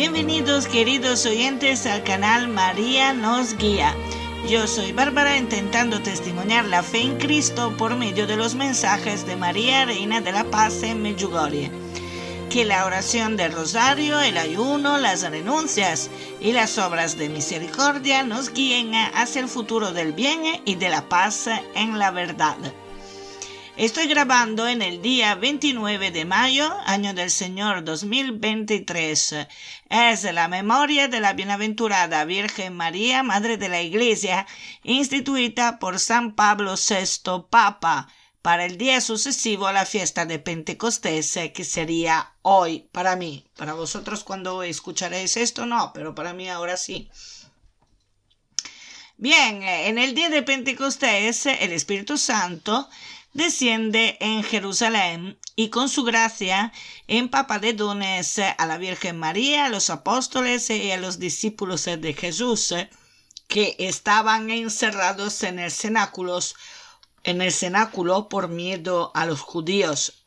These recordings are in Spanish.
Bienvenidos queridos oyentes al canal María nos guía. Yo soy Bárbara, intentando testimoniar la fe en Cristo por medio de los mensajes de María, Reina de la Paz en Medjugorje. Que la oración del rosario, el ayuno, las renuncias y las obras de misericordia nos guíen hacia el futuro del bien y de la paz en la verdad. Estoy grabando en el día 29 de mayo, año del Señor 2023. Es la memoria de la bienaventurada Virgen María, Madre de la Iglesia, instituida por San Pablo VI, Papa, para el día sucesivo a la fiesta de Pentecostés, que sería hoy para mí. Para vosotros cuando escucharéis esto, no, pero para mí ahora sí. Bien, en el día de Pentecostés, el Espíritu Santo desciende en Jerusalén y con su gracia empapa de dones a la Virgen María, a los apóstoles y a los discípulos de Jesús que estaban encerrados en el cenáculo por miedo a los judíos.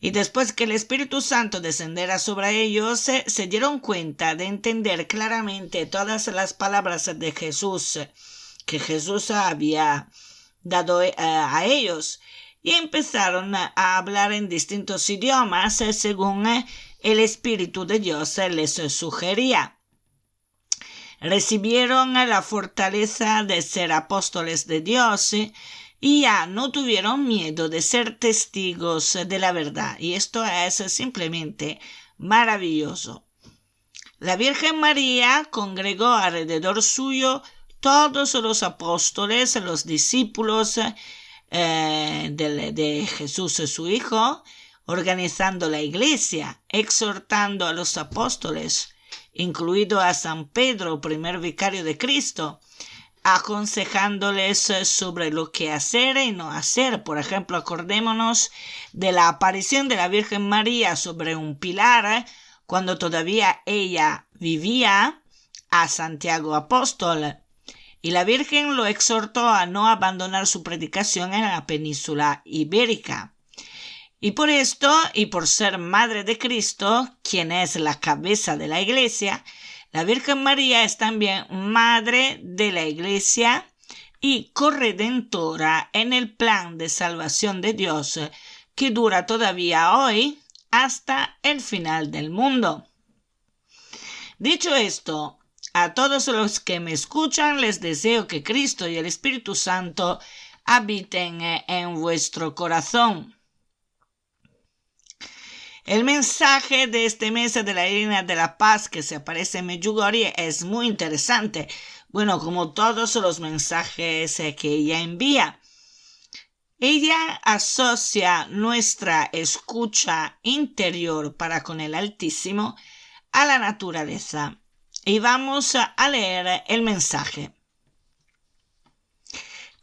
Y después que el Espíritu Santo descendiera sobre ellos, se dieron cuenta de entender claramente todas las palabras de Jesús que Jesús había dado a ellos, y empezaron a hablar en distintos idiomas según el Espíritu de Dios les sugería. Recibieron la fortaleza de ser apóstoles de Dios y ya no tuvieron miedo de ser testigos de la verdad, y esto es simplemente maravilloso. La Virgen María congregó alrededor suyo todos los apóstoles, los discípulos de Jesús su Hijo, organizando la iglesia, exhortando a los apóstoles, incluido a San Pedro, primer vicario de Cristo, aconsejándoles sobre lo que hacer y no hacer. Por ejemplo, acordémonos de la aparición de la Virgen María sobre un pilar cuando todavía ella vivía, a Santiago apóstol. Y la Virgen lo exhortó a no abandonar su predicación en la península ibérica. Y por esto, y por ser Madre de Cristo, quien es la cabeza de la Iglesia, la Virgen María es también Madre de la Iglesia y corredentora en el plan de salvación de Dios que dura todavía hoy hasta el final del mundo. Dicho esto, a todos los que me escuchan les deseo que Cristo y el Espíritu Santo habiten en vuestro corazón. El mensaje de este mes de la Reina de la Paz que se aparece en Medjugorje es muy interesante. Bueno, como todos los mensajes que ella envía. Ella asocia nuestra escucha interior para con el Altísimo a la naturaleza. Y vamos a leer el mensaje.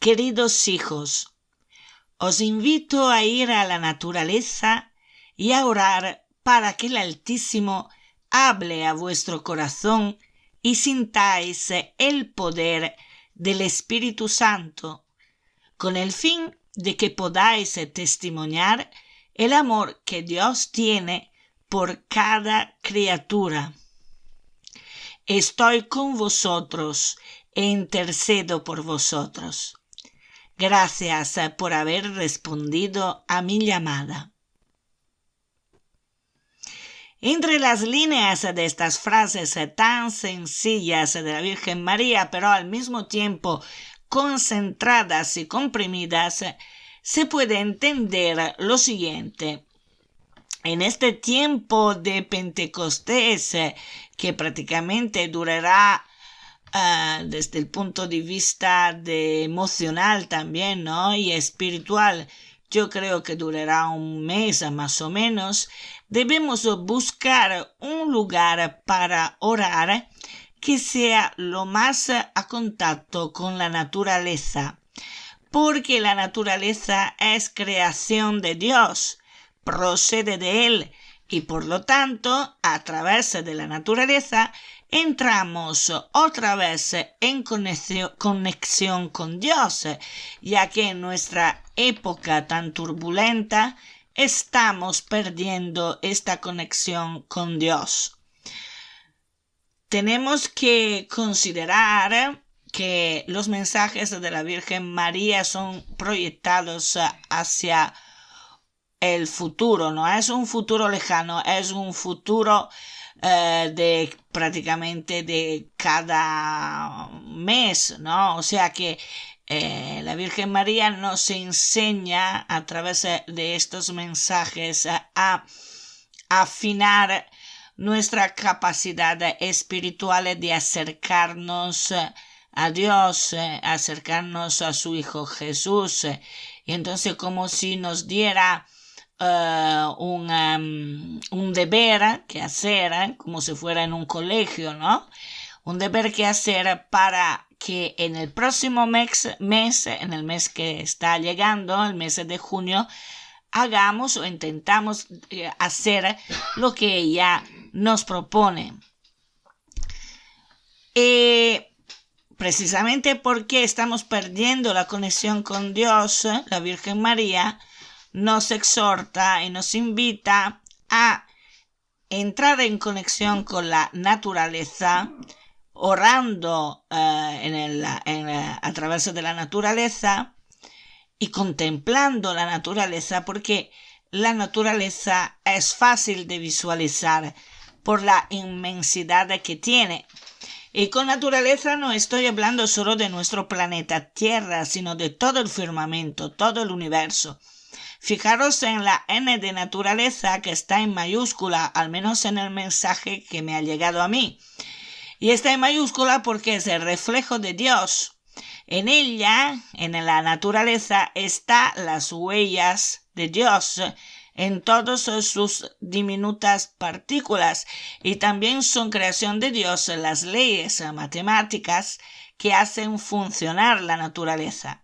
Queridos hijos, os invito a ir a la naturaleza y a orar para que el Altísimo hable a vuestro corazón y sintáis el poder del Espíritu Santo, con el fin de que podáis testimoniar el amor que Dios tiene por cada criatura. Estoy con vosotros e intercedo por vosotros. Gracias por haber respondido a mi llamada. Entre las líneas de estas frases tan sencillas de la Virgen María, pero al mismo tiempo concentradas y comprimidas, se puede entender lo siguiente. En este tiempo de Pentecostés, que prácticamente durará desde el punto de vista emocional también, ¿no? Y espiritual, yo creo que durará un mes más o menos, debemos buscar un lugar para orar que sea lo más a contacto con la naturaleza, porque la naturaleza es creación de Dios, procede de Él, y por lo tanto, a través de la naturaleza, entramos otra vez en conexión con Dios, ya que en nuestra época tan turbulenta estamos perdiendo esta conexión con Dios. tenemos que considerar que los mensajes de la Virgen María son proyectados hacia el futuro, no es un futuro lejano, es un futuro de prácticamente de cada mes, ¿no? O sea que la Virgen María nos enseña a través de estos mensajes a afinar nuestra capacidad espiritual de acercarnos a Dios, acercarnos a su Hijo Jesús. Y entonces como si nos diera un deber que hacer, como si fuera en un colegio, ¿no? Un deber que hacer para que en el próximo mes, en el mes que está llegando, el mes de junio, hagamos o intentamos hacer lo que ella nos propone. Precisamente porque estamos perdiendo la conexión con Dios, la Virgen María nos exhorta y nos invita a entrar en conexión con la naturaleza, orando a través de la naturaleza y contemplando la naturaleza, porque la naturaleza es fácil de visualizar por la inmensidad que tiene. Y con naturaleza no estoy hablando solo de nuestro planeta Tierra, sino de todo el firmamento, todo el universo. Fijaros en la N de naturaleza que está en mayúscula, al menos en el mensaje que me ha llegado a mí. Y está en mayúscula porque es el reflejo de Dios. En ella, en la naturaleza, están las huellas de Dios en todas sus diminutas partículas, y también son creación de Dios las leyes matemáticas que hacen funcionar la naturaleza.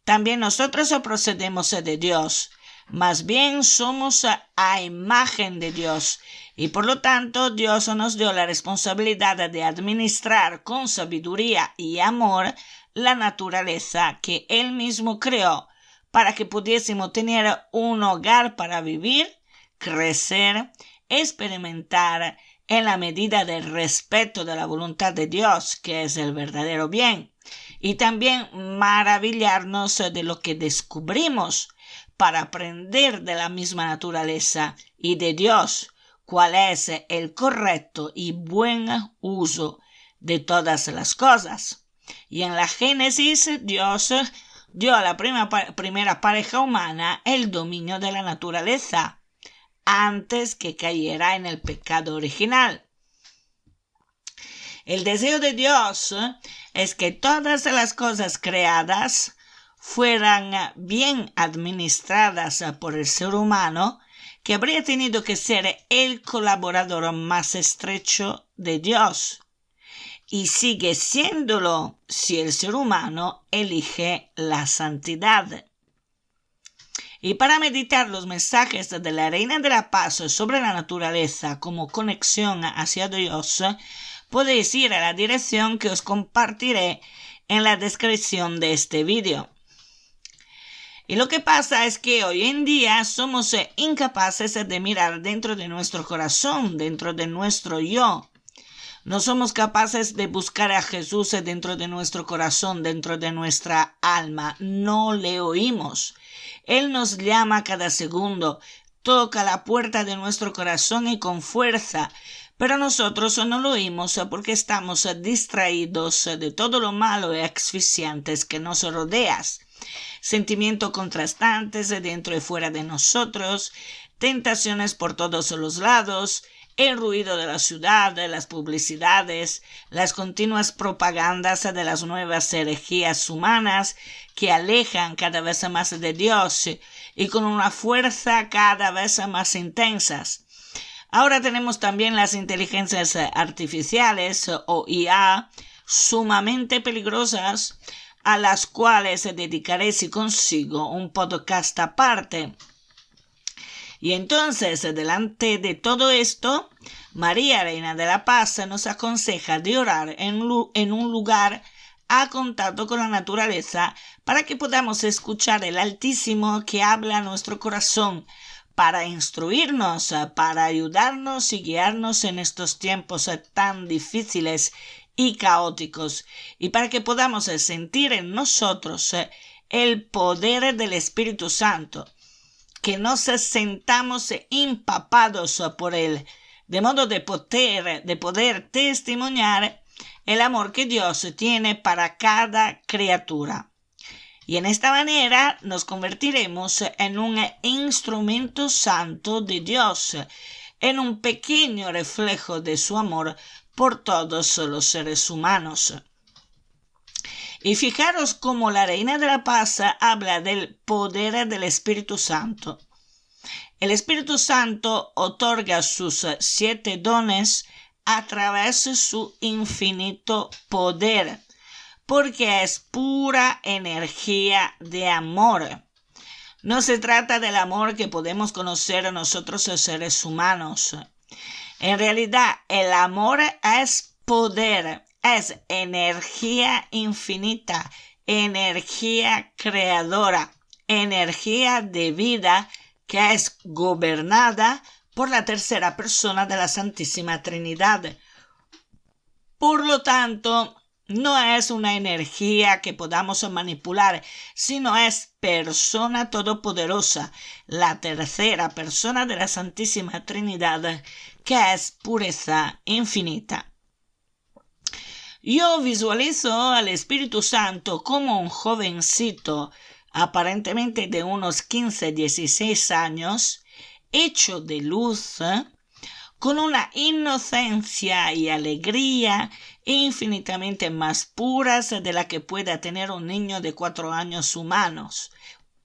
También nosotros procedemos de Dios, más bien somos a imagen de Dios, y por lo tanto Dios nos dio la responsabilidad de administrar con sabiduría y amor la naturaleza que Él mismo creó, para que pudiésemos tener un hogar para vivir, crecer, experimentar en la medida del respeto de la voluntad de Dios, que es el verdadero bien, y también maravillarnos de lo que descubrimos para aprender de la misma naturaleza y de Dios, cuál es el correcto y buen uso de todas las cosas. Y en la Génesis, Dios dio a la primera pareja humana el dominio de la naturaleza antes que cayera en el pecado original. El deseo de Dios es que todas las cosas creadas fueran bien administradas por el ser humano, que habría tenido que ser el colaborador más estrecho de Dios. Y sigue siéndolo si el ser humano elige la santidad. Y para meditar los mensajes de la Reina de la Paz sobre la naturaleza como conexión hacia Dios, podéis ir a la dirección que os compartiré en la descripción de este vídeo. Y lo que pasa es que hoy en día somos incapaces de mirar dentro de nuestro corazón, dentro de nuestro yo. No somos capaces de buscar a Jesús dentro de nuestro corazón, dentro de nuestra alma. No le oímos. Él nos llama cada segundo, toca la puerta de nuestro corazón y con fuerza. Pero nosotros no lo oímos porque estamos distraídos de todo lo malo y asfixiantes que nos rodea. Sentimientos contrastantes dentro y fuera de nosotros, tentaciones por todos los lados, el ruido de la ciudad, las publicidades, las continuas propagandas de las nuevas herejías humanas que alejan cada vez más de Dios y con una fuerza cada vez más intensas. Ahora tenemos también las inteligencias artificiales o IA sumamente peligrosas, a las cuales dedicaré si consigo un podcast aparte. Y entonces, delante de todo esto, María, Reina de la Paz, nos aconseja de orar en un lugar a contacto con la naturaleza para que podamos escuchar el Altísimo que habla a nuestro corazón, para instruirnos, para ayudarnos y guiarnos en estos tiempos tan difíciles y caóticos, y para que podamos sentir en nosotros el poder del Espíritu Santo, que nos sentamos empapados por él, de modo de poder testimoniar el amor que Dios tiene para cada criatura. Y en esta manera nos convertiremos en un instrumento santo de Dios, en un pequeño reflejo de su amor por todos los seres humanos. Y fijaros cómo la Reina de la Paz habla del poder del Espíritu Santo. El Espíritu Santo otorga sus 7 dones a través de su infinito poder, porque es pura energía de amor. No se trata del amor que podemos conocer nosotros los seres humanos. En realidad, el amor es poder, es energía infinita, energía creadora, energía de vida que es gobernada por la tercera persona de la Santísima Trinidad. Por lo tanto, no es una energía que podamos manipular, sino es persona todopoderosa, la tercera persona de la Santísima Trinidad, que es pureza infinita. Yo visualizo al Espíritu Santo como un jovencito, aparentemente de unos 15-16 años, hecho de luz, con una inocencia y alegría infinitamente más puras de la que pueda tener un niño de 4 años humano,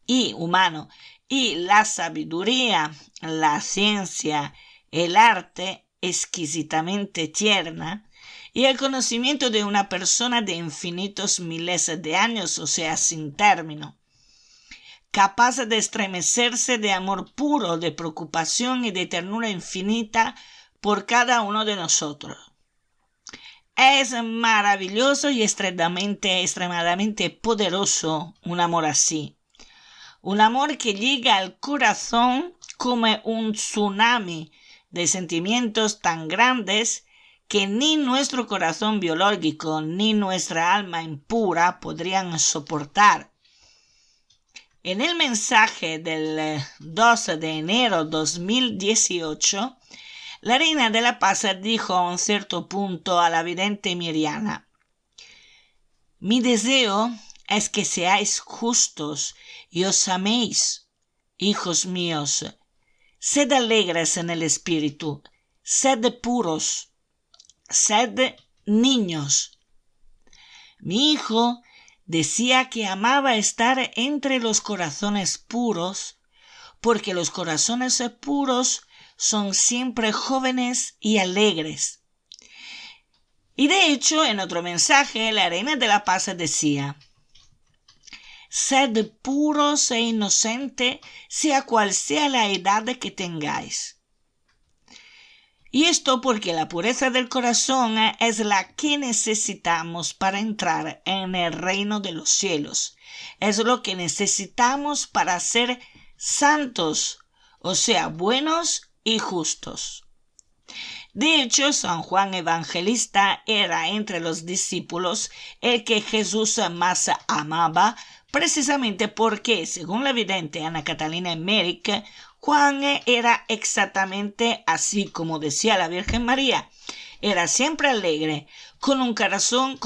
y la sabiduría, la ciencia, el arte exquisitamente tierna, y el conocimiento de una persona de infinitos miles de años, o sea, sin término, capaz de estremecerse de amor puro, de preocupación y de ternura infinita por cada uno de nosotros. Es maravilloso y extremadamente poderoso un amor así. Un amor que llega al corazón como un tsunami de sentimientos tan grandes que ni nuestro corazón biológico ni nuestra alma impura podrían soportar. En el mensaje del 12 de enero de 2018, la Reina de la Paz dijo a un cierto punto a la vidente Miriana: «Mi deseo es que seáis justos y os améis, hijos míos. Sed alegres en el espíritu, sed puros, sed niños». Mi hijo decía que amaba estar entre los corazones puros, porque los corazones puros son siempre jóvenes y alegres. Y de hecho, en otro mensaje, la Reina de la Paz decía: «Sed puros e inocentes, sea cual sea la edad que tengáis». Y esto porque la pureza del corazón es la que necesitamos para entrar en el reino de los cielos. Es lo que necesitamos para ser santos, o sea, buenos y justos. De hecho, San Juan Evangelista era entre los discípulos el que Jesús más amaba, precisamente porque, según la vidente Ana Catalina Emmerich, Juan era exactamente así como decía la Virgen María. Era siempre alegre, con un corazón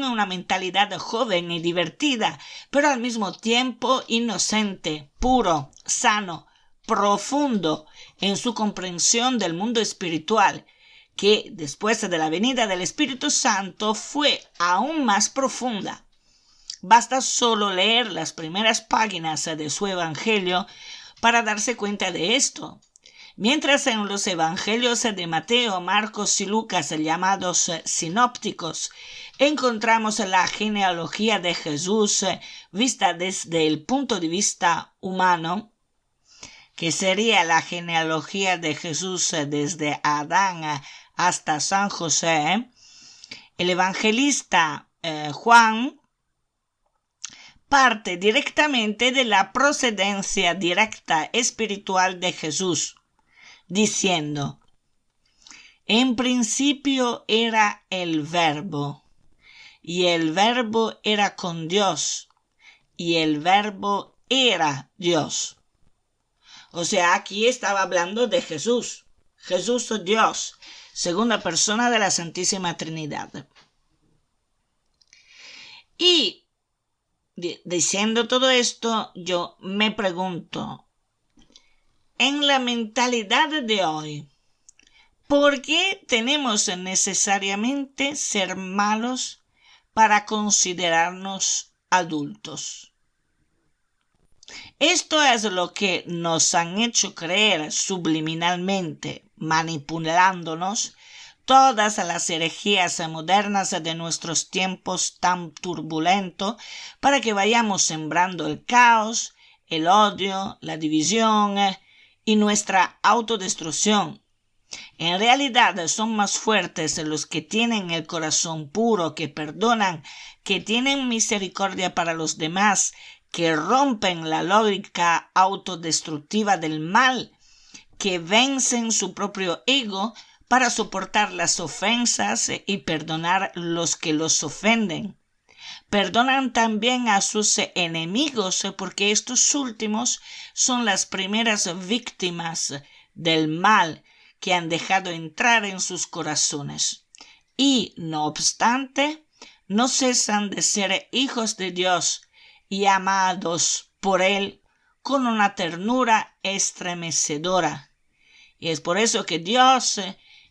y una mentalidad joven y divertida, pero al mismo tiempo inocente, puro, sano, profundo en su comprensión del mundo espiritual, que después de la venida del Espíritu Santo fue aún más profunda. Basta solo leer las primeras páginas de su Evangelio para darse cuenta de esto. Mientras en los evangelios de Mateo, Marcos y Lucas, llamados sinópticos, encontramos la genealogía de Jesús vista desde el punto de vista humano, que sería la genealogía de Jesús desde Adán hasta San José, el evangelista Juan parte directamente de la procedencia directa espiritual de Jesús, diciendo: en principio era el Verbo, y el Verbo era con Dios, y el Verbo era Dios. O sea, aquí estaba hablando de Jesús. Jesús es Dios, segunda persona de la Santísima Trinidad. Y diciendo todo esto, yo me pregunto, en la mentalidad de hoy, ¿por qué tenemos necesariamente ser malos para considerarnos adultos? Esto es lo que nos han hecho creer subliminalmente, manipulándonos, todas las herejías modernas de nuestros tiempos tan turbulentos, para que vayamos sembrando el caos, el odio, la división y nuestra autodestrucción. En realidad son más fuertes los que tienen el corazón puro, que perdonan, que tienen misericordia para los demás, que rompen la lógica autodestructiva del mal, que vencen su propio ego para soportar las ofensas y perdonar los que los ofenden. Perdonan también a sus enemigos, porque estos últimos son las primeras víctimas del mal que han dejado entrar en sus corazones. Y, no obstante, no cesan de ser hijos de Dios y amados por Él con una ternura estremecedora. Y es por eso que Dios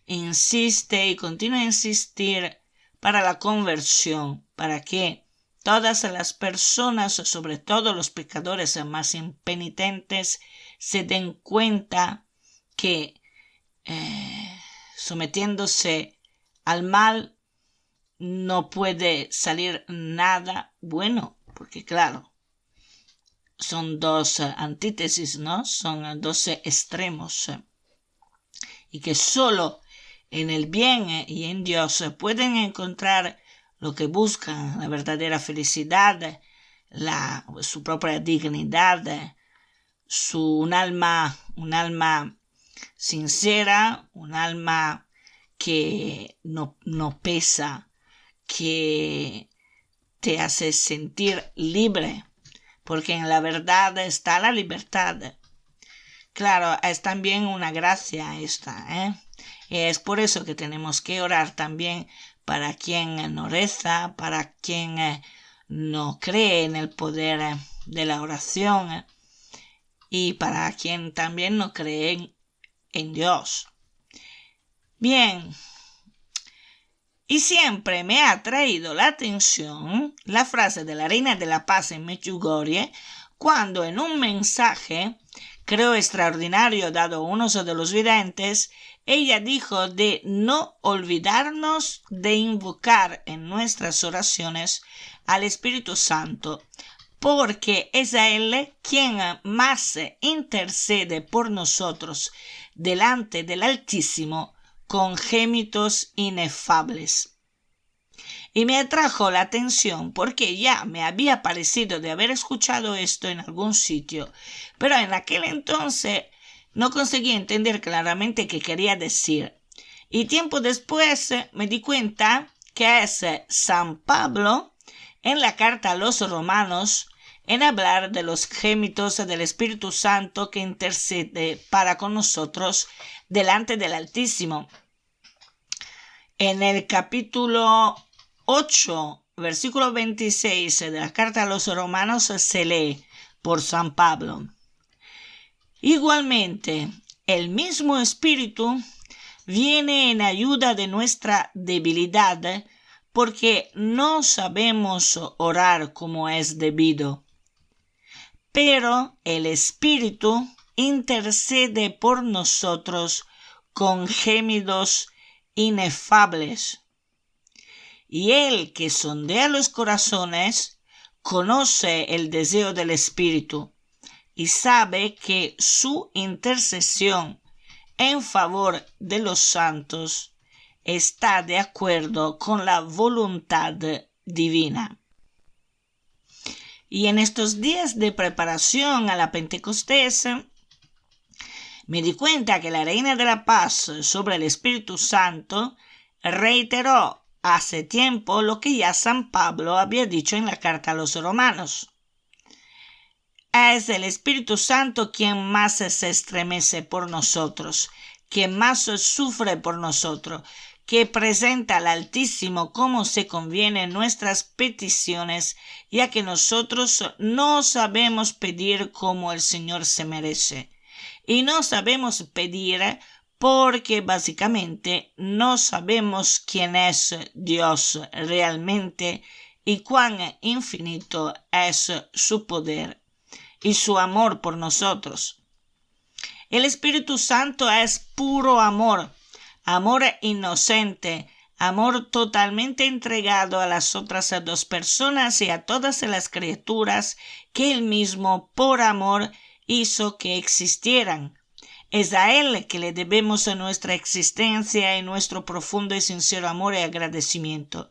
insiste y continúa a insistir para la conversión, para que todas las personas, sobre todo los pecadores más impenitentes, se den cuenta que sometiéndose al mal no puede salir nada bueno, porque claro, son dos antítesis, ¿no? Son dos extremos, y que solo en el bien y en Dios pueden encontrar lo que buscan, la verdadera felicidad, su propia dignidad, un alma sincera, un alma que no pesa, que te hace sentir libre, porque en la verdad está la libertad. Claro, es también una gracia esta, Y es por eso que tenemos que orar también para quien no reza, para quien no cree en el poder de la oración, y para quien también no cree en Dios. Bien, y siempre me ha traído la atención la frase de la Reina de la Paz en Medjugorje, cuando en un mensaje, creo extraordinario dado a uno de los videntes, ella dijo de no olvidarnos de invocar en nuestras oraciones al Espíritu Santo, porque es a Él quien más intercede por nosotros delante del Altísimo con gemitos inefables. Y me atrajo la atención porque ya me había parecido de haber escuchado esto en algún sitio, pero en aquel entonces no conseguí entender claramente qué quería decir. Y tiempo después me di cuenta que es San Pablo, en la carta a los Romanos, en hablar de los gemitos del Espíritu Santo que intercede para con nosotros delante del Altísimo. En el capítulo 8, versículo 26 de la carta a los Romanos se lee por San Pablo: igualmente, el mismo Espíritu viene en ayuda de nuestra debilidad, porque no sabemos orar como es debido. Pero el Espíritu intercede por nosotros con gemidos inefables. Y Él que sondea los corazones conoce el deseo del Espíritu y sabe que su intercesión en favor de los santos está de acuerdo con la voluntad divina. Y en estos días de preparación a la Pentecostés, me di cuenta que la Reina de la Paz sobre el Espíritu Santo reiteró hace tiempo lo que ya San Pablo había dicho en la carta a los romanos. Es el Espíritu Santo quien más se estremece por nosotros, quien más sufre por nosotros, que presenta al Altísimo como se conviene nuestras peticiones, ya que nosotros no sabemos pedir como el Señor se merece. Y no sabemos pedir porque básicamente no sabemos quién es Dios realmente y cuán infinito es su poder y su amor por nosotros. El Espíritu Santo es puro amor, amor inocente, amor totalmente entregado a las otras dos personas y a todas las criaturas que Él mismo, por amor, hizo que existieran. Es a Él que le debemos nuestra existencia y nuestro profundo y sincero amor y agradecimiento.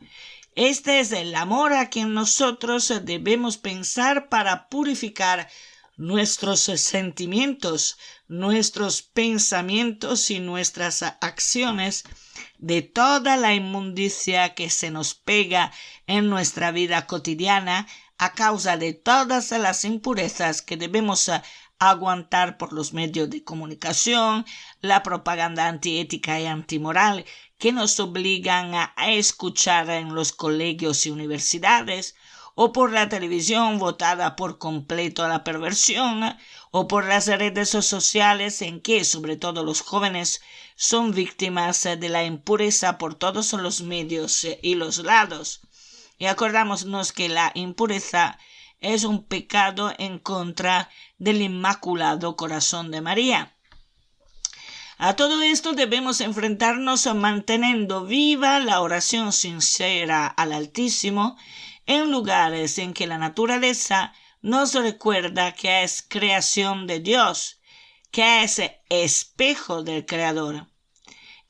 Este es el amor a quien nosotros debemos pensar para purificar nuestros sentimientos, nuestros pensamientos y nuestras acciones de toda la inmundicia que se nos pega en nuestra vida cotidiana a causa de todas las impurezas que debemos aguantar por los medios de comunicación, la propaganda antiética y antimoral que nos obligan a escuchar en los colegios y universidades, o por la televisión votada por completo a la perversión, o por las redes sociales en que, sobre todo los jóvenes, son víctimas de la impureza por todos los medios y los lados. Y acordámonos que la impureza es un pecado en contra del Inmaculado Corazón de María. A todo esto debemos enfrentarnos manteniendo viva la oración sincera al Altísimo en lugares en que la naturaleza nos recuerda que es creación de Dios, que es espejo del Creador.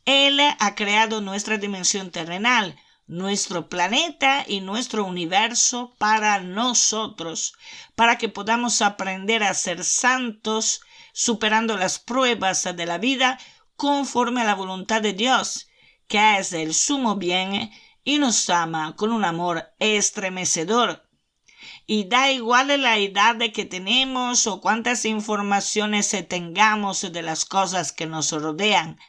Él ha creado nuestra dimensión terrenal, nuestro planeta y nuestro universo para nosotros, para que podamos aprender a ser santos, superando las pruebas de la vida conforme a la voluntad de Dios, que es el sumo bien y nos ama con un amor estremecedor. Y da igual la edad que tenemos o cuántas informaciones tengamos de las cosas que nos rodean,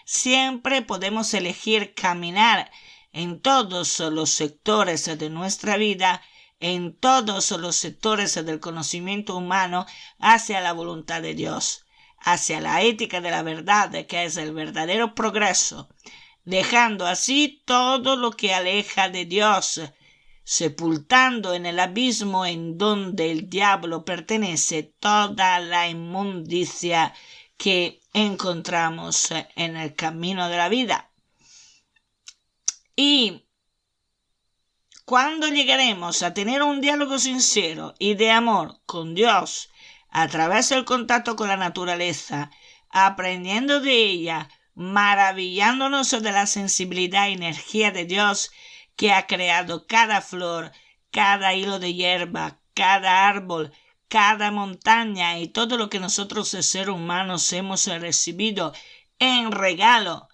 siempre podemos elegir caminar en todos los sectores de nuestra vida, en todos los sectores del conocimiento humano hacia la voluntad de Dios, hacia la ética de la verdad, que es el verdadero progreso, dejando así todo lo que aleja de Dios, sepultando en el abismo en donde el diablo pertenece toda la inmundicia que encontramos en el camino de la vida. Y cuando llegaremos a tener un diálogo sincero y de amor con Dios a través del contacto con la naturaleza, aprendiendo de ella, maravillándonos de la sensibilidad y energía de Dios que ha creado cada flor, cada hilo de hierba, cada árbol, cada montaña y todo lo que nosotros, seres humanos, hemos recibido en regalo.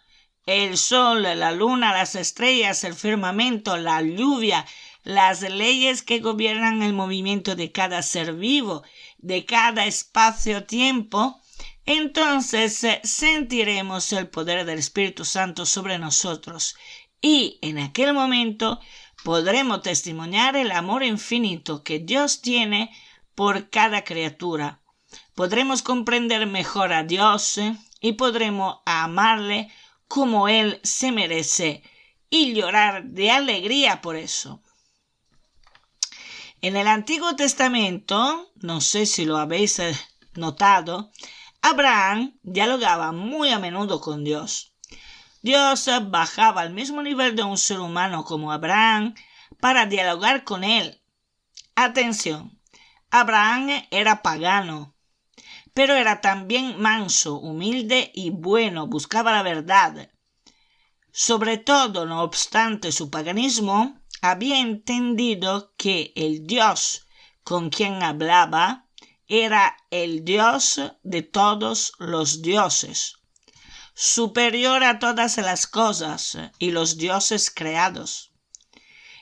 El sol, la luna, las estrellas, el firmamento, la lluvia, las leyes que gobiernan el movimiento de cada ser vivo, de cada espacio-tiempo, entonces sentiremos el poder del Espíritu Santo sobre nosotros y en aquel momento podremos testimoniar el amor infinito que Dios tiene por cada criatura. Podremos comprender mejor a Dios y podremos amarle como Él se merece y llorar de alegría por eso. En el Antiguo Testamento, no sé si lo habéis notado, Abraham dialogaba muy a menudo con Dios. Dios bajaba al mismo nivel de un ser humano como Abraham para dialogar con él. Atención, Abraham era pagano, pero era también manso, humilde y bueno, buscaba la verdad. Sobre todo, no obstante su paganismo, había entendido que el Dios con quien hablaba era el Dios de todos los dioses, superior a todas las cosas y los dioses creados.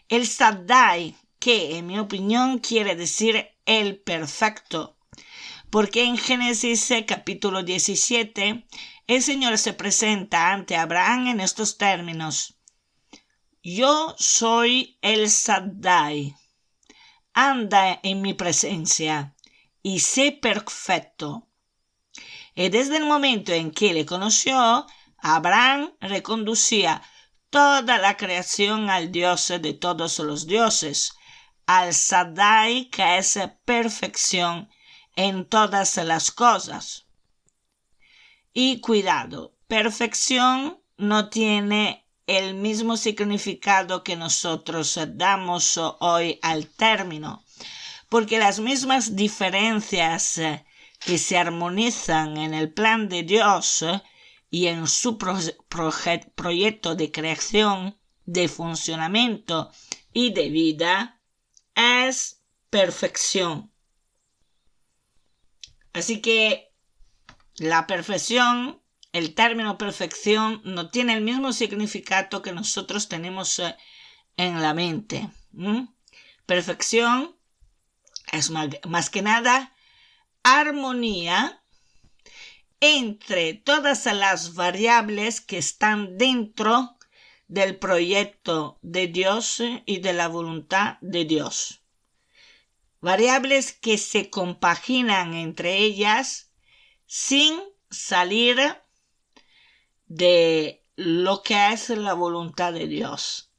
El Shaddai, que en mi opinión quiere decir el perfecto, porque en Génesis capítulo 17 el Señor se presenta ante Abraham en estos términos: yo soy el Shaddai, anda en mi presencia y sé perfecto. Y desde el momento en que le conoció, Abraham reconducía toda la creación al Dios de todos los dioses, al Shaddai, que es perfección en todas las cosas. Y cuidado, perfección no tiene el mismo significado que nosotros damos hoy al término, porque las mismas diferencias que se armonizan en el plan de Dios y en su proyecto de creación, de funcionamiento y de vida, es perfección. Así que la perfección, el término perfección, no tiene el mismo significado que nosotros tenemos en la mente. Perfección es más que nada armonía entre todas las variables que están dentro del proyecto de Dios y de la voluntad de Dios. Variables que se compaginan entre ellas sin salir de lo que es la voluntad de Dios.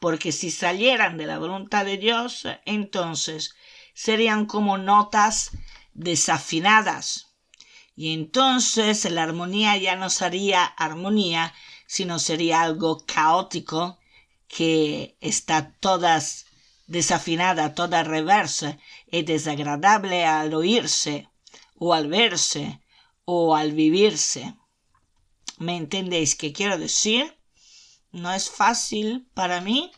Porque si salieran de la voluntad de Dios, entonces serían como notas desafinadas. Y entonces la armonía ya no sería armonía, sino sería algo caótico que está toda desafinada, toda reversa y desagradable al oírse, o al verse, o al vivirse. ¿Me entendéis qué quiero decir? No es fácil para mí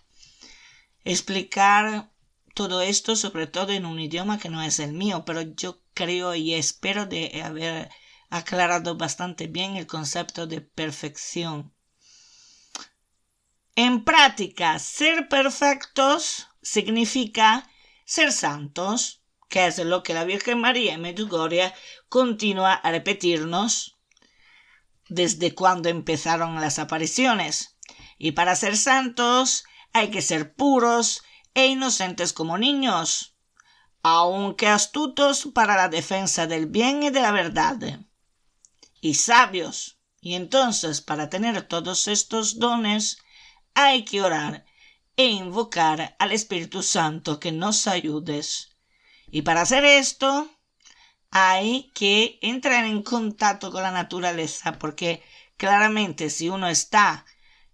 explicar todo esto, sobre todo en un idioma que no es el mío, pero yo creo y espero de haber aclarado bastante bien el concepto de perfección. En práctica, ser perfectos significa ser santos, que es lo que la Virgen María en Medjugorje continúa a repetirnos desde cuando empezaron las apariciones. Y para ser santos hay que ser puros e inocentes como niños, aunque astutos para la defensa del bien y de la verdad, y sabios. Y entonces, para tener todos estos dones, hay que orar e invocar al Espíritu Santo que nos ayude. Y para hacer esto, hay que entrar en contacto con la naturaleza, porque claramente si uno está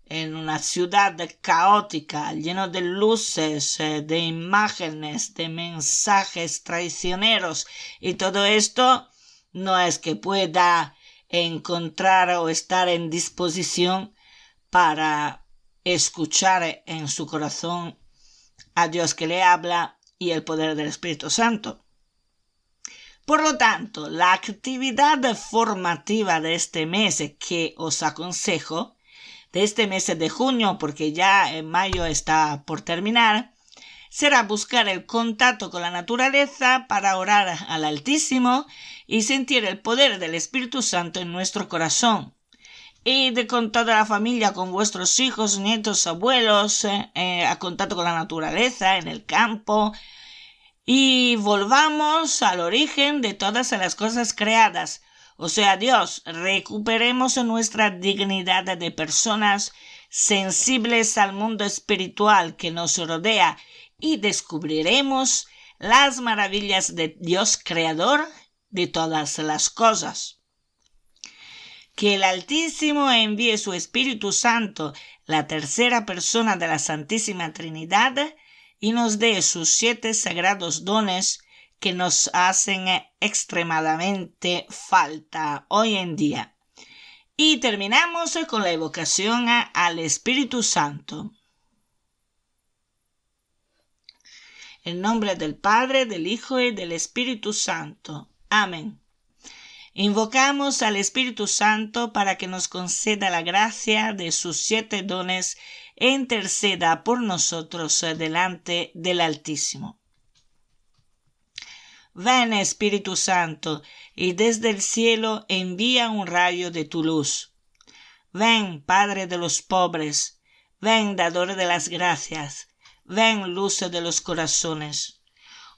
en una ciudad caótica, lleno de luces, de imágenes, de mensajes traicioneros y todo esto, no es que pueda encontrar o estar en disposición para escuchar en su corazón a Dios que le habla y el poder del Espíritu Santo. Por lo tanto, la actividad formativa de este mes que os aconsejo, de este mes de junio, porque ya en mayo está por terminar, será buscar el contacto con la naturaleza para orar al Altísimo y sentir el poder del Espíritu Santo en nuestro corazón. Id con toda la familia, con vuestros hijos, nietos, abuelos, a contacto con la naturaleza, en el campo, y volvamos al origen de todas las cosas creadas. O sea, Dios, recuperemos nuestra dignidad de personas sensibles al mundo espiritual que nos rodea y descubriremos las maravillas de Dios creador de todas las cosas. Que el Altísimo envíe su Espíritu Santo, la tercera persona de la Santísima Trinidad, y nos dé sus 7 sagrados dones que nos hacen extremadamente falta hoy en día. Y terminamos con la evocación al Espíritu Santo. En nombre del Padre, del Hijo y del Espíritu Santo. Amén. Invocamos al Espíritu Santo para que nos conceda la gracia de sus 7 dones e interceda por nosotros delante del Altísimo. Ven, Espíritu Santo, y desde el cielo envía un rayo de tu luz. Ven, Padre de los pobres, ven, dador de las gracias, ven, luz de los corazones.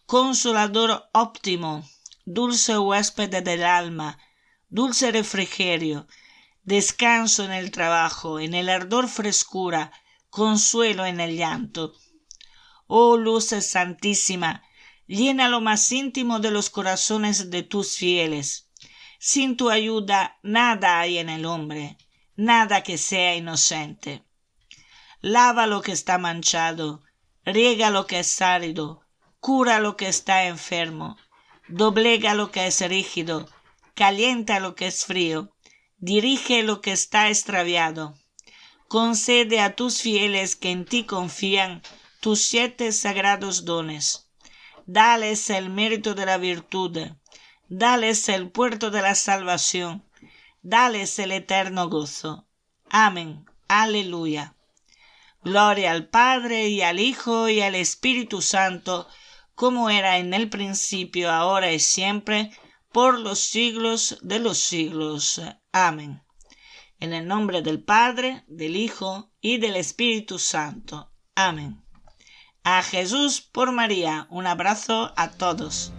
Consolador óptimo, dulce huésped del alma, dulce refrigerio, descanso en el trabajo, en el ardor frescura, consuelo en el llanto. Oh luz santísima, llena lo más íntimo de los corazones de tus fieles. Sin tu ayuda nada hay en el hombre, nada que sea inocente. Lava lo que está manchado, riega lo que es árido, cura lo que está enfermo, doblega lo que es rígido, calienta lo que es frío, dirige lo que está extraviado. Concede a tus fieles que en ti confían tus 7 sagrados dones. Dales el mérito de la virtud, dales el puerto de la salvación, dales el eterno gozo. Amén. Aleluya. Gloria al Padre, y al Hijo, y al Espíritu Santo, como era en el principio, ahora y siempre, por los siglos de los siglos. Amén. En el nombre del Padre, del Hijo, y del Espíritu Santo. Amén. A Jesús por María. Un abrazo a todos.